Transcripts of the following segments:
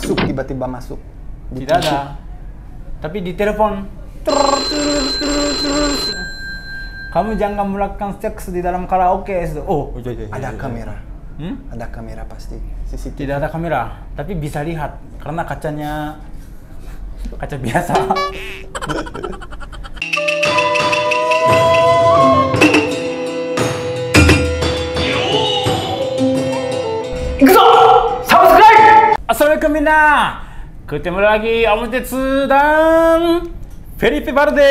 masuk, tiba-tiba masuk. Tidak ada. Tapi di telepon. Kamu jangan melakukan seks di dalam karaoke. Oh, Ada kamera. Ada kamera pasti. CCTV. Tidak ada kamera, tapi bisa lihat karena kacanya kaca biasa. Subscribe! Assalamualaikum Mina. Ketemu lagi Om Tetsu dan Felipe Bardes.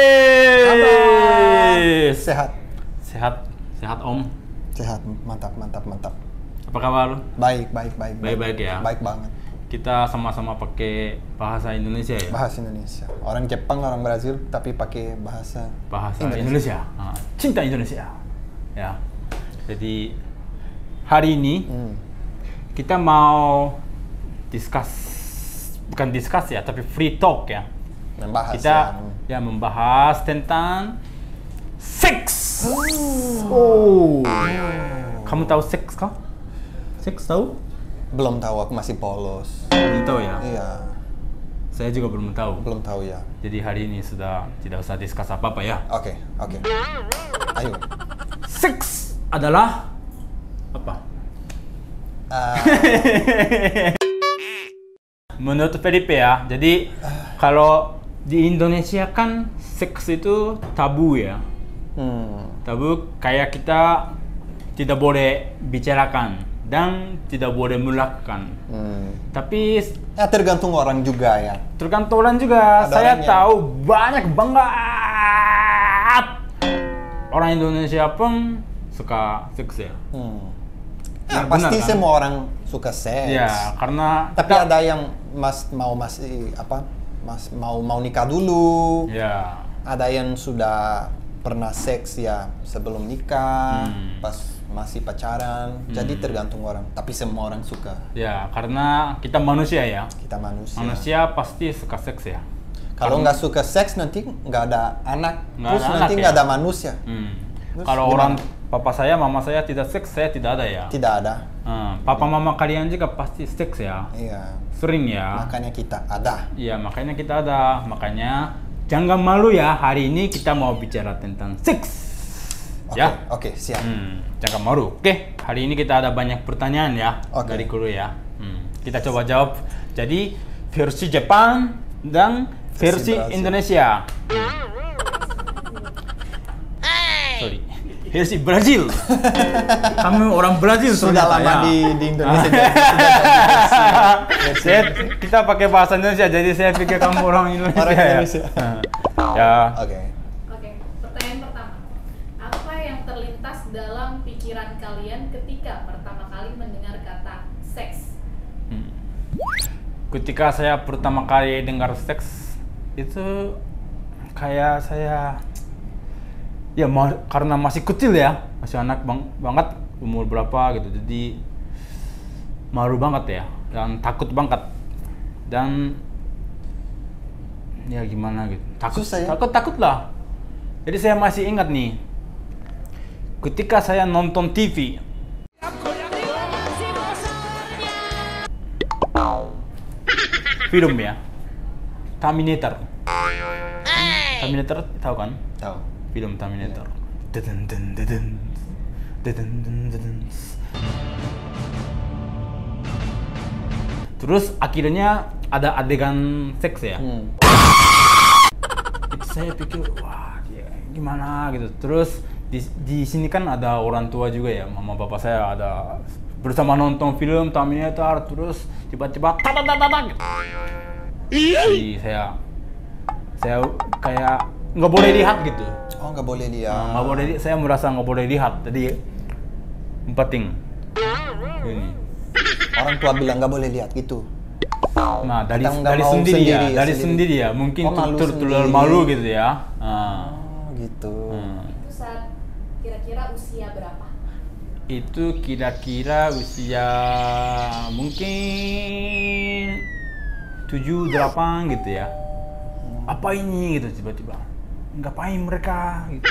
Sehat. Sehat, sehat Om. Sehat, mantap. Apa kabar? Baik. Baik ya. Baik banget. Kita sama-sama pakai bahasa Indonesia ya. Bahasa Indonesia. Orang Jepang, orang Brazil, tapi pakai bahasa Indonesia. Cinta Indonesia. Ya. Jadi hari ini kita mau bukan discuss ya, tapi free talk ya. Membahas. Kita membahas tentang seks. Oh. Kamu tahu seks kah? Seks tahu? Belum tahu, aku masih polos. Belum tahu ya? Iya. Saya juga belum tahu. Belum tahu ya. Jadi hari ini sudah tidak usah discuss apa-apa ya. Oke. Ayo. Seks adalah apa? Menurut Felipe ya, jadi kalau di Indonesia kan seks itu tabu ya. Tabu, kayak kita tidak boleh bicarakan dan tidak boleh melakukan. Tapi tergantung orang juga ya. tergantung orang juga. Ada Saya orang tahu banyak banget orang Indonesia pun suka seks ya. Nah, benar, pasti kan? semua orang suka seks. Ya, karena Tapi ada yang mau nikah dulu. ya. Ada yang sudah pernah seks ya sebelum nikah, pas masih pacaran. Jadi tergantung orang. Tapi semua orang suka. Ya, karena kita manusia ya. Kita manusia. Manusia pasti suka seks ya. Kalau nggak suka seks nanti nggak ada anak. Nggak Terus ada nanti anak nggak ya? ada manusia. Terus Kalau gimana? orang papa saya, mama saya tidak seks, saya tidak ada ya. Tidak ada. Papa mama kalian juga pasti seks ya. Iya. Sering ya. Makanya kita ada. Iya, makanya kita ada. Makanya jangan malu ya. Hari ini kita mau bicara tentang seks. Ya. Oke, siap. Jangan malu. Oke, hari ini kita ada banyak pertanyaan ya dari guru ya. Kita coba jawab. Jadi versi Jepang dan versi Brazil. Indonesia. Sorry, versi Brazil. Kamu orang Brazil Sudah ternyata, lama ya. di Indonesia. Sudah jadi Kita pakai bahasa Indonesia, jadi saya pikir kamu orang Indonesia. Orang Indonesia. Ya. Oke. Oke, pertanyaan pertama. Apa yang terlintas dalam pikiran kalian ketika pertama kali mendengar kata seks? Ketika saya pertama kali dengar seks itu kayak saya ya karena masih kecil ya, masih anak banget, umur berapa gitu, jadi malu banget ya dan takut banget dan ya gimana gitu, Susah ya? takut lah. Jadi saya masih ingat nih ketika saya nonton TV. Film ya, Terminator. Terminator tahu kan? Tahu. Film Terminator. Terus akhirnya ada adegan seks ya. Itu saya pikir wah gimana gitu. Terus di sini kan ada orang tua juga ya, mama bapak saya ada bersama nonton film Terminator, terus tiba-tiba gitu. Jadi saya kayak nggak boleh lihat gitu. Oh, nggak boleh dia. Nggak boleh, saya merasa nggak boleh lihat. Jadi penting. Ini. Orang tua bilang nggak boleh lihat gitu. Nah dari Kita nggak mau sendiri ya, sendiri ya, dari sendiri. sendiri ya. Mungkin Oh, malu tertular sendiri. malu gitu ya. Oh, gitu. Itu saat kira-kira usia berapa? Itu kira-kira usia mungkin 7-8 gitu ya. Apa ini gitu tiba-tiba. Ngapain mereka gitu.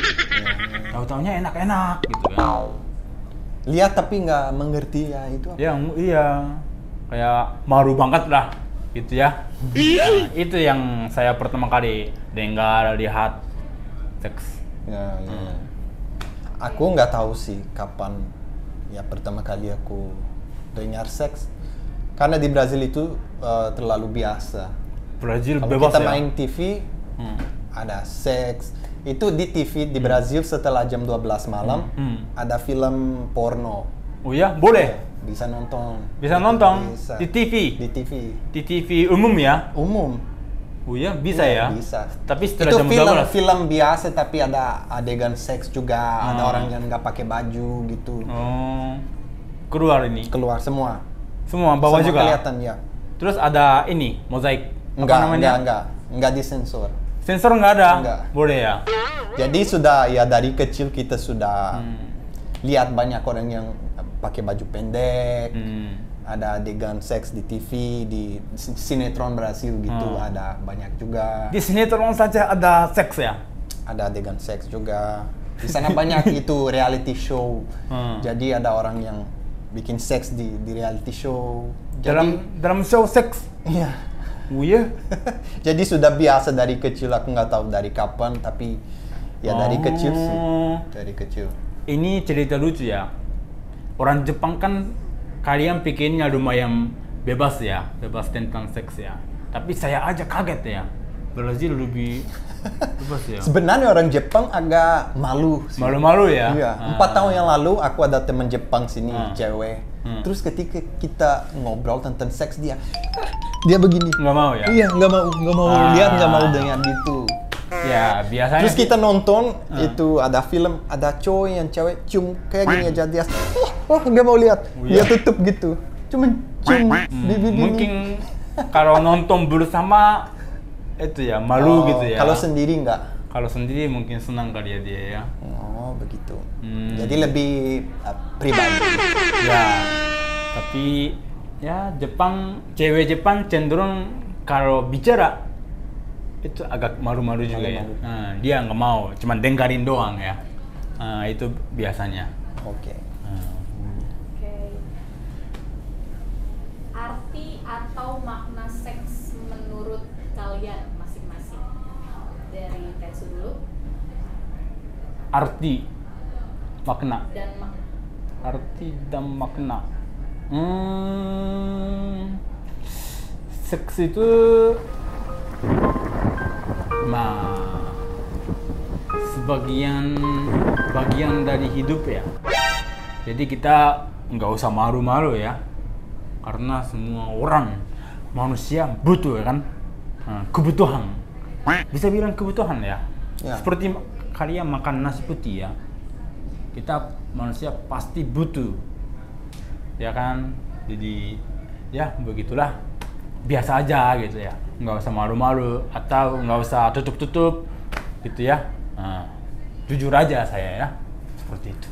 Tahu-taunya enak-enak gitu kan. Lihat tapi nggak mengerti ya itu apa? Iya, kayak malu banget lah. gitu ya. Nah, itu yang saya pertama kali dengar, lihat seks. Ya, ya. Aku nggak tahu sih kapan ya pertama kali aku dengar seks. Karena di Brazil itu terlalu biasa. Brazil Kalau bebas kita ya. main TV, ada seks. Itu di TV di Brazil setelah jam 12 malam ada film porno. Oh ya, boleh. Bisa nonton. Bisa nonton Bisa. di TV. Di TV. Di TV umum ya. Umum. Oh ya, bisa Iya, ya. Bisa. Tapi setelah Itu jam film 12. film biasa tapi ada adegan seks juga. Ada orang yang nggak pakai baju gitu. Oh. Keluar ini. Keluar semua. Semua bawah Semua juga. kelihatan ya. Terus ada ini, mozaik. Enggak disensor. Sensor nggak ada? Enggak. Boleh ya? Jadi sudah ya dari kecil kita sudah lihat banyak orang yang pakai baju pendek. Ada adegan seks di TV, di sinetron Brasil gitu ada banyak juga. Di sinetron saja ada seks ya? Ada adegan seks juga. Di sana banyak itu reality show. Jadi ada orang yang bikin seks di reality show. Dalam show seks? Iya. Oh iya? Jadi sudah biasa dari kecil, aku nggak tahu dari kapan, tapi ya dari kecil sih. Dari kecil. Ini cerita lucu ya. Orang Jepang kan kalian pikirnya lumayan bebas ya, bebas tentang seks ya. Tapi saya aja kaget ya. Brazil lebih bebas ya. Sebenarnya orang Jepang agak malu sih. Malu-malu ya? Iya. 4 tahun yang lalu aku ada teman Jepang sini, cewek. Terus ketika kita ngobrol tentang seks dia begini. Nggak mau ya? Iya, nggak mau lihat, nggak mau dengar gitu. Ya, biasanya. Terus kita nonton itu ada film, ada cowok yang cewek cium kayak gini aja dia. Nggak mau lihat. Dia tutup gitu. Cuma cium bibir. Mungkin kalau nonton bersama itu ya malu gitu ya. Kalau sendiri nggak. Kalau sendiri mungkin senang kali ya dia ya. Oh begitu. Jadi lebih pribadi. Ya, tapi ya cewek Jepang cenderung kalau bicara itu agak malu-malu juga ya. Nah, dia nggak mau, cuma dengerin doang ya. Nah, itu biasanya. Oke. Oke. Arti atau makna seks menurut kalian masing-masing? Dari Tetsu dulu. Arti, makna. Dan Arti dan makna. Seks itu bagian dari hidup ya. Jadi kita nggak usah malu-malu ya, karena semua orang manusia butuh ya kan, kebutuhan. Bisa bilang kebutuhan ya. Seperti kalian makan nasi putih ya, kita manusia pasti butuh, ya kan. Jadi ya begitulah, biasa aja gitu ya, nggak usah malu-malu atau nggak usah tutup-tutup gitu ya. Jujur aja saya ya, seperti itu.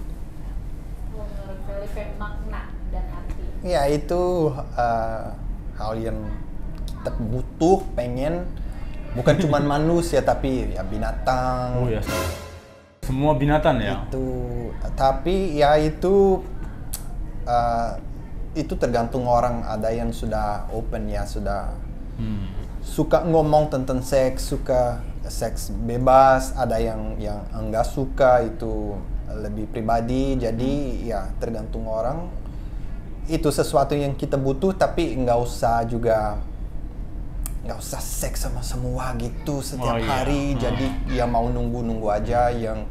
menurut Felipe makna dan arti. Ya itu hal yang kita butuh, pengen, bukan cuma manusia tapi ya binatang. Oh ya, semua binatang ya. Itu, tapi ya itu tergantung orang. Ada yang sudah open ya, sudah suka ngomong tentang seks, suka seks bebas. Ada yang enggak suka, itu lebih pribadi. Jadi ya tergantung orang. Itu sesuatu yang kita butuh, tapi nggak usah seks sama semua gitu setiap hari. Jadi ya mau nunggu aja. Yang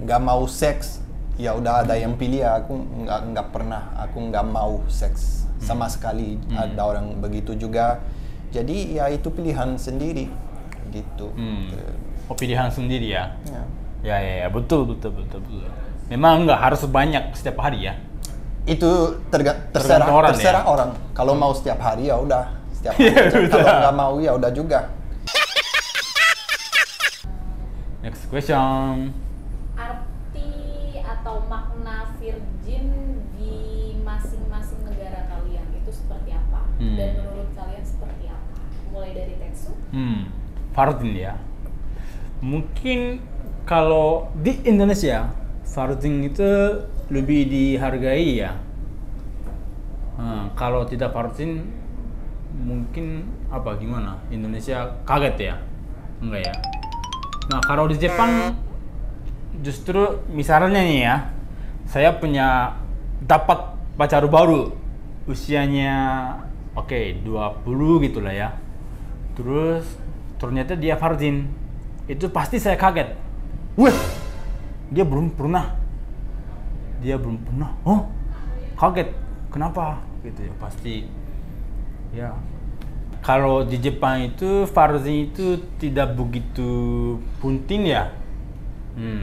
nggak mau seks ya udah ada yang pilih. Aku nggak mau seks sama sekali. Ada orang begitu juga. Jadi ya itu pilihan sendiri gitu. Oh, pilihan sendiri ya. Ya. Ya, betul. Memang nggak harus banyak setiap hari ya. Itu terserah orang. Kalau mau setiap hari ya udah setiap hari. Kalau nggak mau ya udah juga. Next question. Arti atau makna virgin di masing-masing negara kalian itu seperti apa? Dan menurut kalian seperti apa? Mulai dari Tetsu. Virgin ya. Mungkin kalau di Indonesia virgin itu lebih dihargai ya. Kalau tidak virgin mungkin apa gimana? Indonesia kaget ya? Enggak ya? Nah, kalau di Jepang justru misalnya nih ya, saya punya dapat pacar baru usianya 20 gitu lah ya. Terus ternyata dia virgin. Itu pasti saya kaget. Wah, dia belum pernah. Oh, kaget. Kenapa? Gitu ya, pasti. Ya. Kalau di Jepang itu virgin itu tidak begitu penting ya.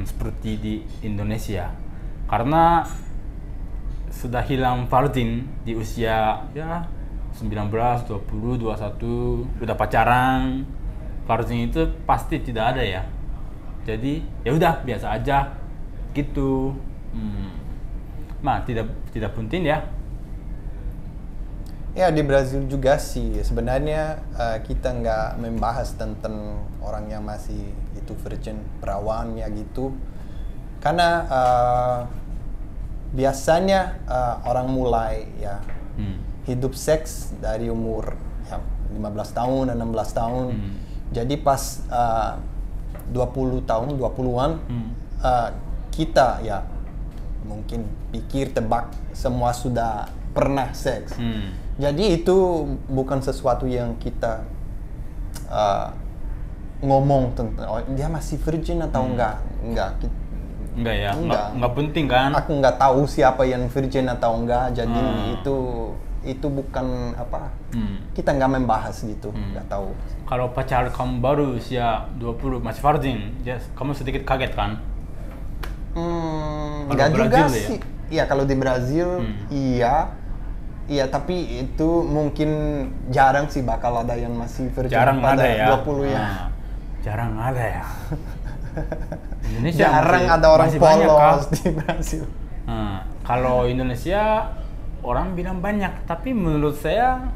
Seperti di Indonesia. Karena sudah hilang virgin di usia ya 19, 20, 21 udah pacaran, virgin itu pasti tidak ada ya. Jadi ya udah biasa aja gitu. Nah, tidak penting ya. Ya di Brazil juga sih sebenarnya kita nggak membahas tentang orang yang masih itu virgin perawannya gitu karena biasanya orang mulai ya hidup seks dari umur ya, 15 tahun, 16 tahun. Jadi pas 20 tahun, 20-an kita ya mungkin pikir tebak semua sudah pernah seks. Jadi itu bukan sesuatu yang kita ngomong tentang dia masih virgin atau enggak ya, enggak penting kan? Aku nggak tahu siapa yang virgin atau enggak, jadi itu bukan apa, kita nggak membahas gitu, nggak tahu. Kalau pacar kamu baru usia 20 masih virgin, ya kamu sedikit kaget kan? Nggak juga Brazil, sih, ya kalau di Brazil iya tapi itu mungkin jarang sih bakal ada yang masih virgin Jarang pada ada ya? 20 ya. Jarang ada ya? Indonesia Jarang ada orang polos di Brazil. Kalau Indonesia orang bilang banyak, tapi menurut saya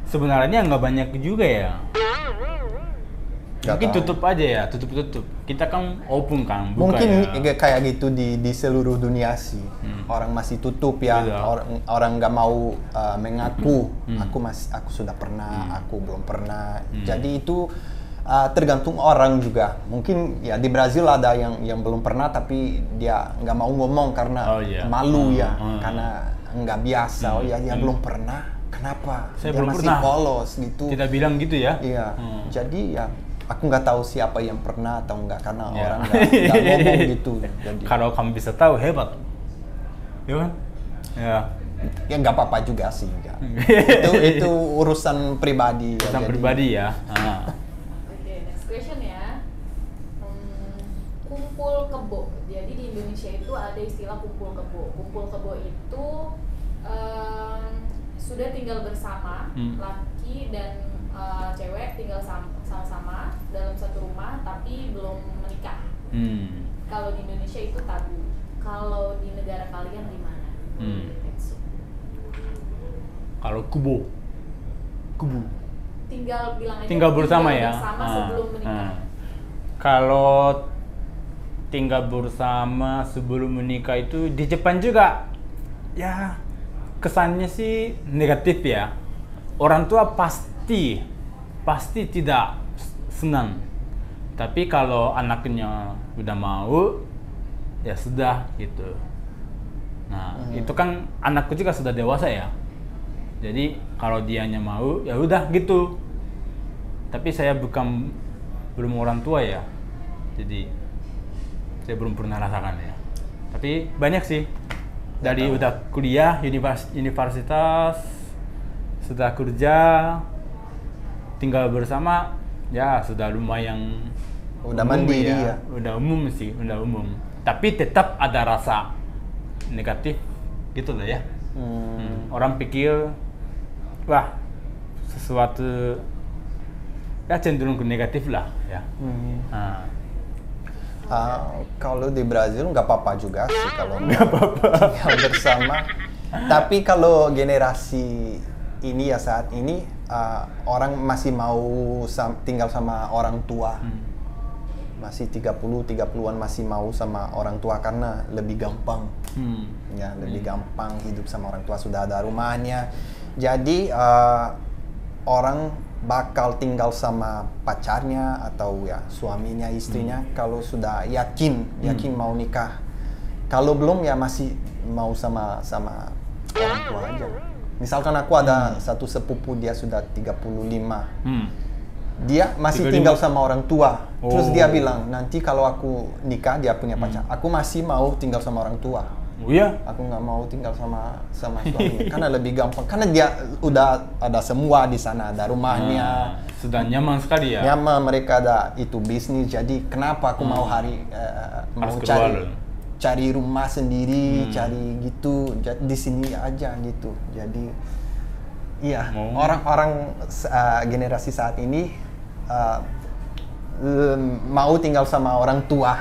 sebenarnya nggak banyak juga ya. Mungkin tutup aja ya, tutup. Kita kan open kan, buka mungkin ya. kayak gitu di seluruh dunia sih. Orang masih tutup ya, orang nggak mau mengaku. Aku sudah pernah, aku belum pernah. Jadi itu tergantung orang juga. Mungkin ya di Brazil ada yang belum pernah tapi dia nggak mau ngomong karena malu ya, karena nggak biasa. Dia belum pernah. Kenapa? Saya dia belum masih pernah. Polos gitu. Tidak bilang gitu ya? Iya. Jadi ya aku nggak tahu siapa yang pernah atau enggak karena orang nggak ngomong gitu. Jadi kalau kamu bisa tahu hebat, ya kan? Ya nggak apa-apa juga sih. itu urusan pribadi. Urusan pribadi ya. Next question ya. Kumpul kebo. Jadi di Indonesia itu ada istilah kumpul kebo. Kumpul kebo itu sudah tinggal bersama, laki dan cewek tinggal sama-sama dalam satu rumah tapi belum menikah. Kalau di Indonesia itu tabu. Kalau di negara kalian gimana? Kalau kubu tinggal bersama ya. Bersama sebelum menikah. Kalau tinggal bersama sebelum menikah itu di Jepang juga ya kesannya sih negatif ya. Orang tua pasti tidak senang. Tapi kalau anaknya udah mau, ya sudah gitu. Nah, itu kan anakku juga sudah dewasa ya. Jadi kalau dianya mau, ya udah gitu. Tapi saya belum orang tua ya. Jadi saya belum pernah rasakan ya. Tapi banyak sih. Dari udah kuliah universitas, sudah kerja, tinggal bersama, ya sudah lumayan udah mandiri ya. Udah umum sih, udah umum. Tapi tetap ada rasa negatif gitu loh ya. Orang pikir, wah sesuatu ya cenderung ke negatif lah ya. Kalau di Brazil nggak apa-apa juga sih kalau tinggal bersama. Tapi kalau generasi ini ya saat ini orang masih mau tinggal sama orang tua. Masih 30-an masih mau sama orang tua karena lebih gampang. Lebih gampang hidup sama orang tua, sudah ada rumahnya. Jadi orang bakal tinggal sama pacarnya atau ya suaminya, istrinya kalau sudah yakin mau nikah. Kalau belum ya masih mau sama orang tua aja. Misalkan aku ada satu sepupu, dia sudah 35. Dia masih 35. tinggal sama orang tua. Terus Oh. dia bilang, nanti kalau aku nikah, dia punya pacar, aku masih mau tinggal sama orang tua. Oh iya? Aku nggak mau tinggal sama suami karena lebih gampang. Karena dia udah ada semua di sana, ada rumahnya. Sudah nyaman sekali ya? Nyaman, mereka ada itu bisnis. Jadi kenapa aku mau mau Harus keluar. cari rumah sendiri, cari gitu. Di sini aja gitu. Jadi iya, orang-orang generasi saat ini mau tinggal sama orang tua.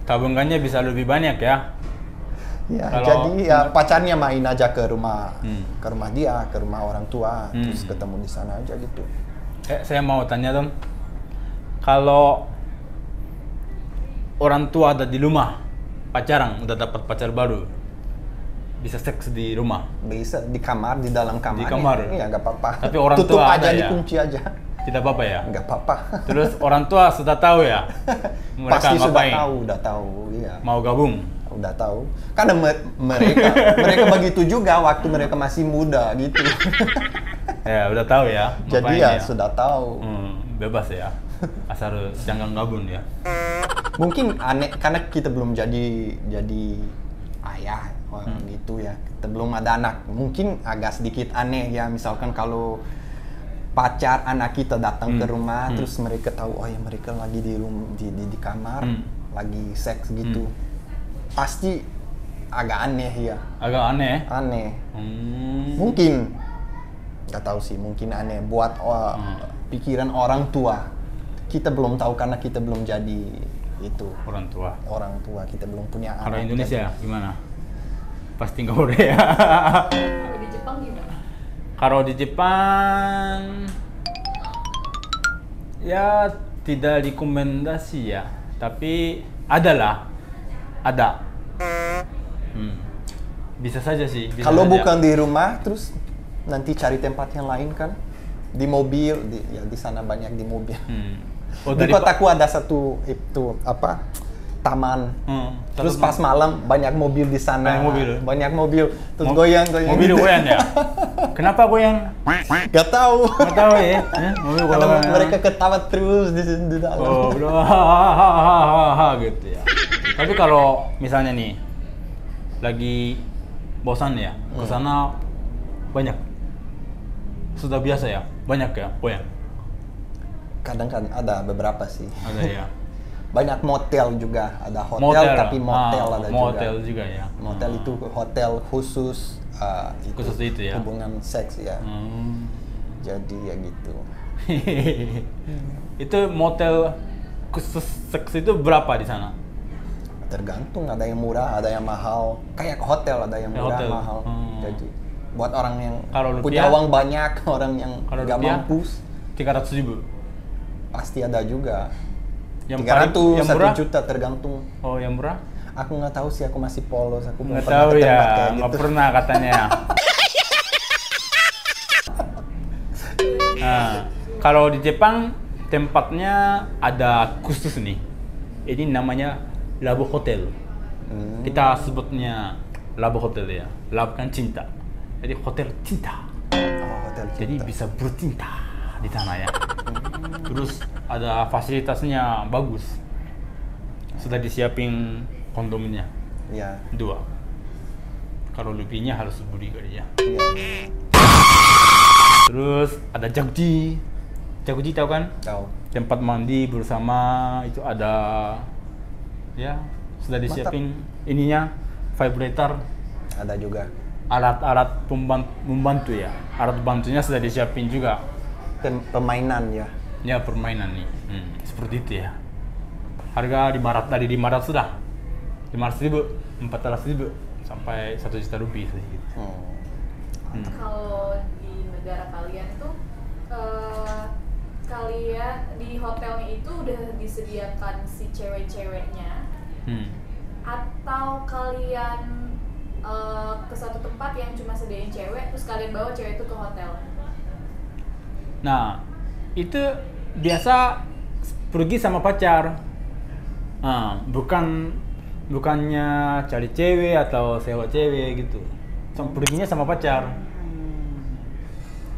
Tabungannya bisa lebih banyak ya? Ya, Kalau- jadi ya pacarnya main aja ke rumah dia, ke rumah orang tua, terus ketemu di sana aja gitu. Saya mau tanya dong, kalau orang tua ada di rumah, pacaran, udah dapat pacar baru, bisa seks di rumah? Bisa di kamar, di dalam kamar. Di kamar? Iya, nggak apa-apa. Tapi orang tutup tua aja, ada ya? dikunci aja. Tidak apa-apa ya? Nggak apa-apa. Terus orang tua sudah tahu ya? Mereka Pasti ngapain? udah tahu, iya. Mau gabung? Udah tahu. Karena mereka begitu juga waktu mereka masih muda gitu. Ya, udah tahu ya? Jadi ngapain ya sudah tahu. Bebas ya? Asal jangan gabung ya? Mungkin aneh karena kita belum jadi ayah gitu ya. Kita belum ada anak. Mungkin agak sedikit aneh ya. Misalkan kalau pacar anak kita datang ke rumah, terus mereka tahu, oh ya mereka lagi di kamar, lagi seks gitu. Pasti agak aneh ya. Agak aneh? Aneh. Mungkin nggak tahu sih, mungkin aneh buat pikiran orang tua. Kita belum tahu karena kita belum jadi itu Orang tua. kita belum punya anak. Kalau Indonesia gimana? Pasti nggak boleh ya? Kalau di Jepang gimana? Kalau di Jepang ya tidak rekomendasi ya, tapi ada. Bisa saja sih. Bisa Kalau saja. bukan di rumah, terus nanti cari tempat yang lain kan? Di mobil, di sana banyak di mobil. Oh, Di dari kotaku ada satu itu taman. Terus pas malam banyak mobil di sana. Banyak mobil. Terus goyang. Mobil goyang ya? Kenapa goyang? Gak tahu. Nggak tahu ya. Mobil Karena goyang. mereka ketawa terus di dalam. Oh, hahaha gitu ya. Tapi kalau misalnya nih lagi bosan ya, ke sana banyak. Sudah biasa ya, banyak ya goyang. Kadang kan ada beberapa sih. Ada ya. Banyak motel juga, ada hotel tapi motel ada motel juga. juga ya. Motel itu hotel khusus Khusus itu ya? hubungan seks ya. Jadi ya gitu. Itu motel khusus seks itu berapa di sana? Tergantung, ada yang murah, ada yang mahal. Kayak hotel ada yang Kayak murah, hotel. mahal. Jadi buat orang yang Kalau punya rupiah? uang banyak, orang yang Kalau nggak rupiah? mampu, 300.000. pasti ada juga. Yang 300, yang 1 murah? juta tergantung. Oh, yang murah? Aku nggak tahu sih, aku masih polos, aku belum Nggak pernah tahu ke tempat ya, kayak nggak gitu. pernah katanya. Nah, kalau di Jepang tempatnya ada khusus nih. Ini namanya Love Hotel. Kita sebutnya Love Hotel ya. Love kan cinta. Jadi hotel cinta. Oh, hotel Jadi cinta. bisa bercinta di sana ya. Terus ada fasilitasnya bagus. Sudah disiapin kondomnya Ya, 2. Kalau lebihnya harus beli kali ya. iya. Terus ada jacuzzi. Jacuzzi tahu kan? Tahu. Tempat mandi bersama itu ada ya sudah disiapin ininya vibrator, Ada juga. alat-alat membantu ya. Alat bantunya sudah disiapin juga. Permainan ya. Ya permainan nih. Seperti itu ya. Harga dari 500 sudah. 500.000, 400.000 sampai 1 juta rupiah sih. Gitu. Kalau di negara kalian tuh kalian di hotelnya itu udah disediakan si cewek-ceweknya atau kalian ke satu tempat yang cuma sediain cewek terus kalian bawa cewek itu ke hotel? Nah, itu biasa pergi sama pacar. Nah, bukannya cari cewek atau sewa cewek gitu. Perginya sama pacar.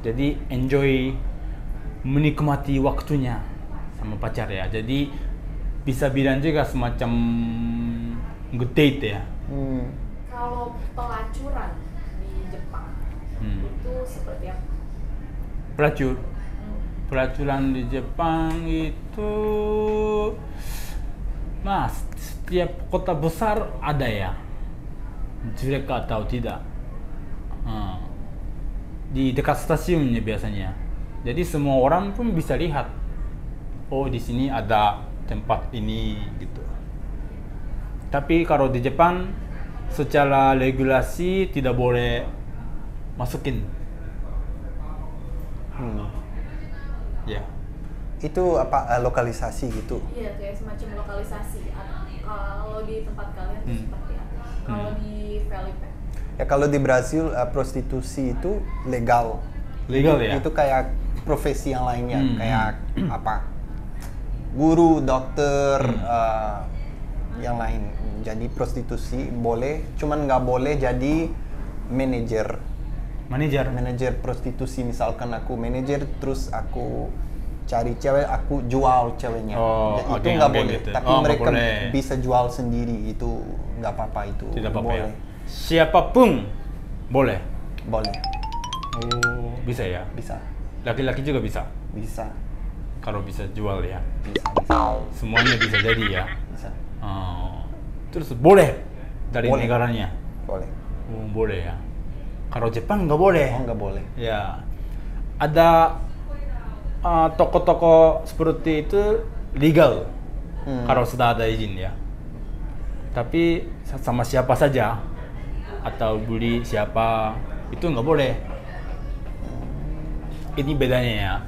Jadi enjoy, menikmati waktunya sama pacar ya. Jadi bisa bilang juga semacam good date ya. Kalau pelacuran di Jepang itu seperti apa? Pelacuran di Jepang itu, mas, setiap kota besar ada ya, jelek atau tidak. Di dekat stasiunnya biasanya. Jadi semua orang pun bisa lihat, oh di sini ada tempat ini gitu. Tapi kalau di Jepang secara regulasi tidak boleh masukin. Ya. Itu apa, lokalisasi gitu? Iya, kayak semacam lokalisasi. Kalau di tempat kalian itu seperti apa? Kalau di Felipe? Ya kalau di Brazil prostitusi itu legal. Legal ya? Itu kayak profesi yang lainnya, kayak apa? Guru, dokter, yang lain. Jadi prostitusi boleh, cuman nggak boleh jadi manajer prostitusi. Misalkan aku manajer, terus aku cari cewek, aku jual ceweknya. Itu nggak boleh. Gitu. Tapi mereka bisa jual sendiri, itu nggak apa-apa, itu tidak apa-apa boleh. Ya? Siapapun boleh. Oh, bisa ya? Bisa. Laki-laki juga bisa. Bisa. Kalau bisa jual ya. Bisa. Semuanya bisa jadi ya. Bisa. Terus boleh dari Boleh. negaranya. Boleh. Boleh ya. Kalau Jepang nggak boleh. Oh, nggak boleh. Ya. Ada toko-toko seperti itu legal. Kalau sudah ada izin ya. Tapi sama siapa saja atau beli siapa itu nggak boleh. Ini bedanya ya.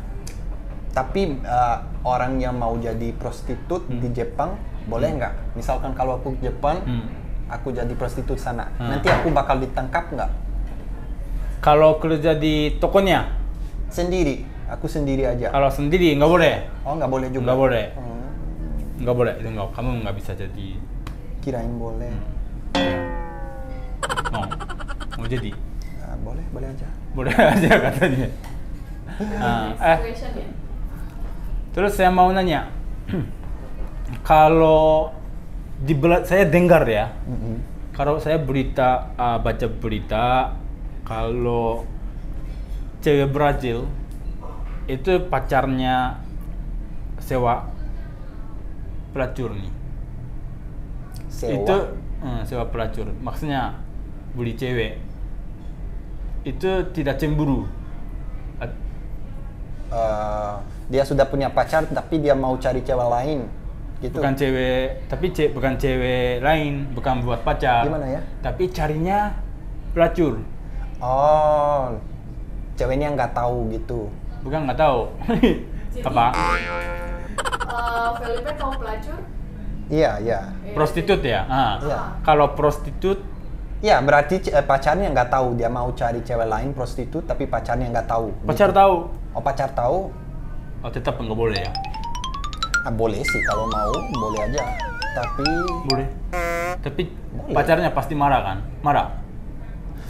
Tapi orang yang mau jadi prostitut di Jepang boleh nggak? Misalkan kalau aku ke Jepang, aku jadi prostitut sana, nanti aku bakal ditangkap nggak? Kalau kerja di tokonya? Sendiri, aku sendiri aja. Kalau sendiri nggak boleh. Oh, nggak boleh juga? Nggak boleh. Nggak boleh. Itu nggak. Kamu nggak bisa jadi. Kirain boleh. Mau jadi? Boleh aja. Boleh aja katanya. Situation ya? Terus saya mau nanya, kalau saya dengar ya, kalau saya baca berita, kalau cewek Brazil itu pacarnya sewa pelacur nih. Itu sewa pelacur, maksudnya beli cewek. Itu tidak cemburu. Dia sudah punya pacar tapi dia mau cari cewek lain gitu. Bukan cewek, tapi bukan cewek lain, bukan buat pacar. Gimana ya? Tapi carinya pelacur. Oh, ceweknya nggak tahu gitu. Bukan nggak tahu. Apa? Felipe tahu pelacur? Iya. Prostitut ya? Iya. Kalau prostitut? Ya, berarti pacarnya nggak tahu dia mau cari cewek lain prostitut, tapi pacarnya nggak tahu. Pacar gitu. tahu? Oh, pacar tahu? Oh, tetap nggak boleh ya? Boleh sih, kalau mau boleh aja. Tapi Boleh. Tapi boleh. pacarnya pasti marah kan? Marah.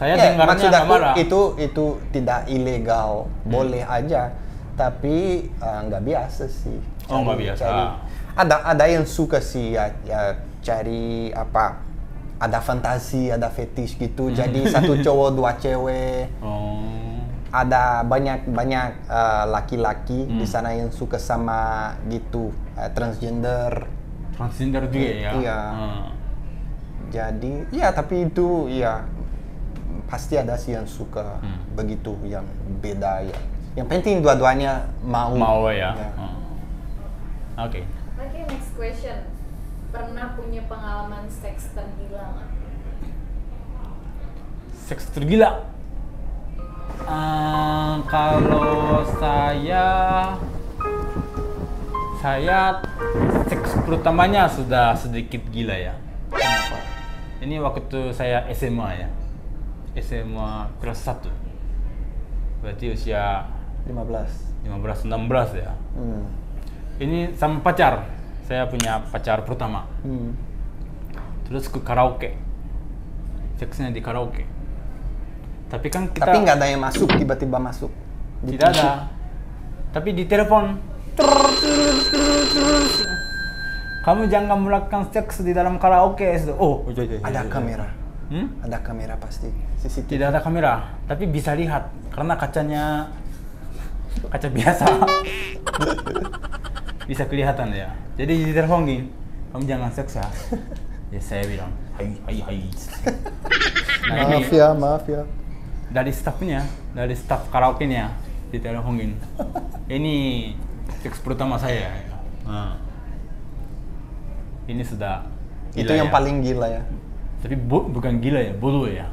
Saya ya, dengarnya maksud nggak aku marah. itu tidak ilegal, boleh aja. Tapi nggak biasa sih. Oh, nggak biasa. Ada yang suka sih ya cari apa? Ada fantasi, ada fetish gitu. Jadi satu cowok dua cewek. Ada banyak laki-laki di sana yang suka sama gitu, transgender. Transgender juga ya? Iya. Jadi ya, tapi itu ya pasti ada sih yang suka begitu, yang beda ya. Yang penting dua-duanya mau. Mau ya. Oke. Oke, next question. Pernah punya pengalaman seks tergila nggak? Seks tergila? Kalau saya seks pertamanya sudah sedikit gila ya. Kenapa? Ini waktu saya SMA ya. SMA kelas 1. Berarti usia 15. 15 16 ya. Hmm. Ini sama pacar. Saya punya pacar pertama. Terus ke karaoke. Seksnya di karaoke. Tapi kan kita Tapi nggak ada yang masuk, tiba-tiba masuk. tidak ada. Tapi di telepon. Kamu jangan melakukan seks di dalam karaoke. Oh, Ada kamera. Ada kamera pasti. CCTV. Tidak ada kamera, tapi bisa lihat karena kacanya kaca biasa. Bisa kelihatan ya. Jadi ditelepon, kamu jangan seks ya. Ya saya bilang, hai. Nah, Maaf ya. dari staff karaoke-nya diteleponin. Ini seks pertama saya. Nah. Ini sudah Itu gila yang ya. paling gila ya. Tapi bukan gila ya, bodoh ya.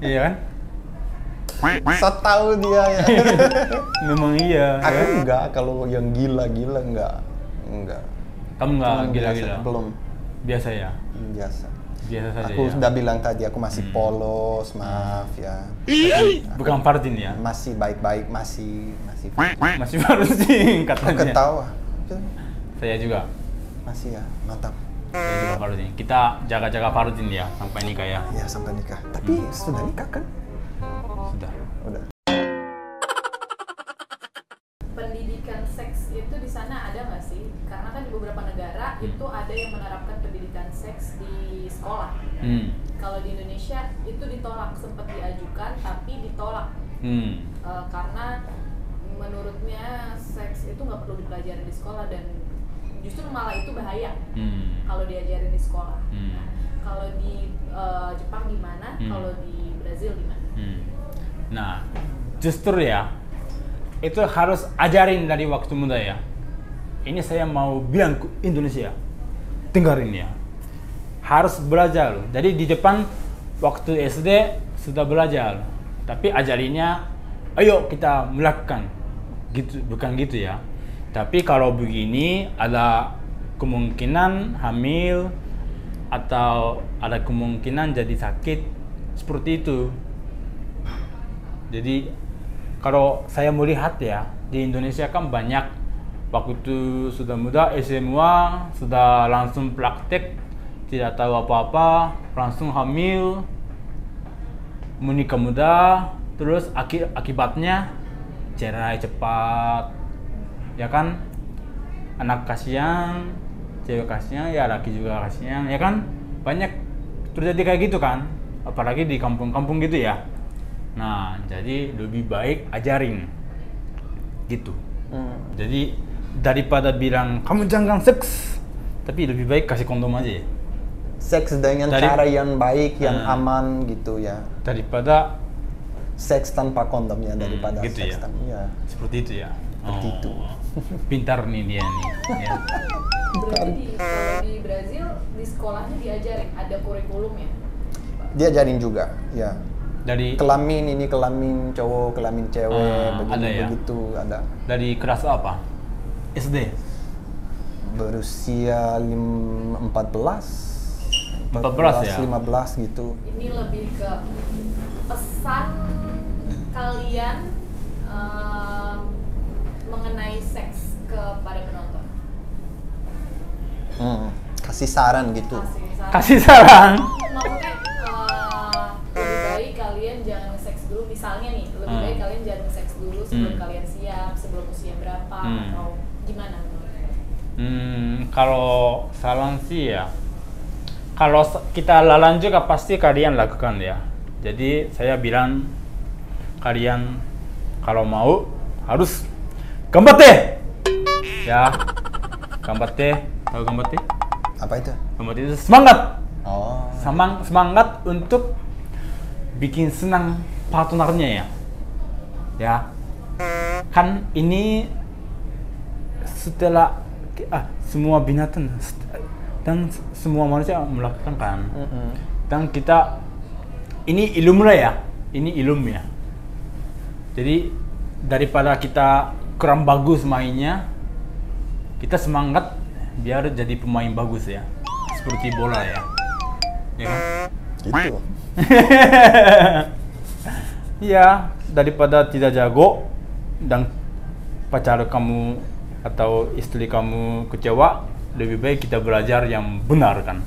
Iya kan? So tahu dia ya. Memang iya. Aku ya? enggak, kalau yang gila-gila enggak. Kamu nggak Cuman gila-gila? biasa, belum. Biasa ya? Biasa. Biasa saja Aku ya? sudah bilang tadi aku masih polos, maaf ya. Bukan partin ya? Masih baik-baik, masih Masih baru sih aku katanya. ketawa. Saya juga. Masih ya, mantap. Saya juga partin. Kita jaga-jaga partin ya sampai nikah ya. Ya sampai nikah. Tapi sudah nikah kan? Sudah. Udah. Pendidikan seks itu di sana ada nggak sih? Karena kan di beberapa negara itu ada yang menerapkan pendidikan seks di sekolah. Kalau di Indonesia itu ditolak, sempat diajukan tapi ditolak. Karena menurutnya seks itu nggak perlu dipelajari di sekolah dan justru malah itu bahaya kalau diajarin di sekolah. Nah, kalau di Jepang gimana? Kalau di Brazil gimana? Nah, justru ya itu harus ajarin dari waktu muda ya. Ini saya mau bilang ke Indonesia, dengerin ya. Harus belajar loh. Jadi di Jepang waktu SD sudah belajar, tapi ajarinnya, ayo kita melakukan, gitu bukan gitu ya. Tapi kalau begini ada kemungkinan hamil atau ada kemungkinan jadi sakit seperti itu. Jadi kalau saya melihat ya di Indonesia kan banyak waktu itu sudah muda SMA sudah langsung praktek tidak tahu apa-apa langsung hamil menikah muda terus akibatnya cerai cepat ya kan anak kasihan cewek kasihan ya laki juga kasihan ya kan banyak terjadi kayak gitu kan apalagi di kampung-kampung gitu ya. Nah, jadi lebih baik ajarin gitu. Jadi daripada bilang kamu jangan seks, tapi lebih baik kasih kondom aja ya. Seks dengan cara yang baik, yang aman gitu ya. Daripada seks tanpa kondom ya, daripada gitu seks ya. ya. Seperti itu ya. Seperti itu. Pintar nih dia nih. Ya. Berarti kalau di Brazil di sekolahnya diajarin ada kurikulumnya. Diajarin juga, ya. Dari Kelamin cowok, kelamin cewek, ada ya? begitu ada. Dari kelas apa? SD. Berusia 14 ya? 15 gitu. Ini lebih ke pesan kalian mengenai seks kepada penonton. Kasih saran gitu. Kasih saran. Maksudnya lebih baik kalian jangan seks dulu. Misalnya nih, lebih baik kalian jangan seks dulu sebelum kalian siap, sebelum usia berapa atau gimana menurut? Kalau saran sih ya, kalau kita lalan juga pasti kalian lakukan ya. Jadi saya bilang kalian kalau mau harus gambatte ya, gambatte, tahu gambatte? Apa itu? Gambatte itu semangat. Oh. Semangat untuk bikin senang partnernya ya. Ya, kan ini setelah semua binatang dan semua manusia melakukan kan. Dan kita ini ilmu lah ya, ini ilmu ya. Jadi daripada kita kurang bagus mainnya, kita semangat biar jadi pemain bagus ya, seperti bola ya. Ya kan? Gitu. Iya, daripada tidak jago dan pacar kamu atau istri kamu kecewa, lebih baik kita belajar yang benar kan.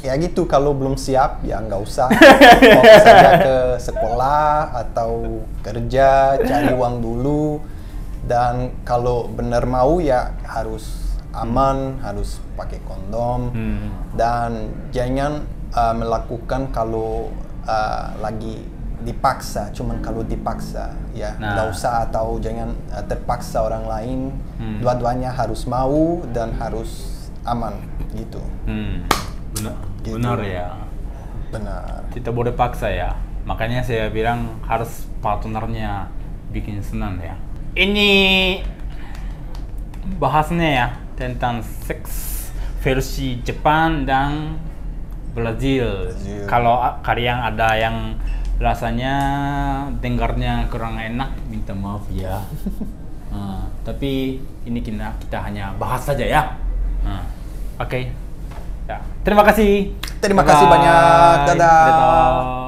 Ya gitu, kalau belum siap ya nggak usah, fokus saja ke sekolah atau kerja, cari uang dulu, dan kalau benar mau ya harus aman, harus pakai kondom, dan jangan melakukan kalau lagi dipaksa, cuman kalau dipaksa ya nggak usah, atau jangan terpaksa orang lain. Dua-duanya harus mau dan harus aman gitu. Benar ya. Benar. Tidak boleh paksa ya. Makanya saya bilang harus partnernya bikin senang ya. Ini bahasnya ya tentang seks versi Jepang dan Brazil. Kalau kalian ada yang rasanya dengarnya kurang enak, minta maaf ya. Tapi ini kita hanya bahas saja ya. Oke. Ya. Terima kasih. Terima kasih banyak. Dadah.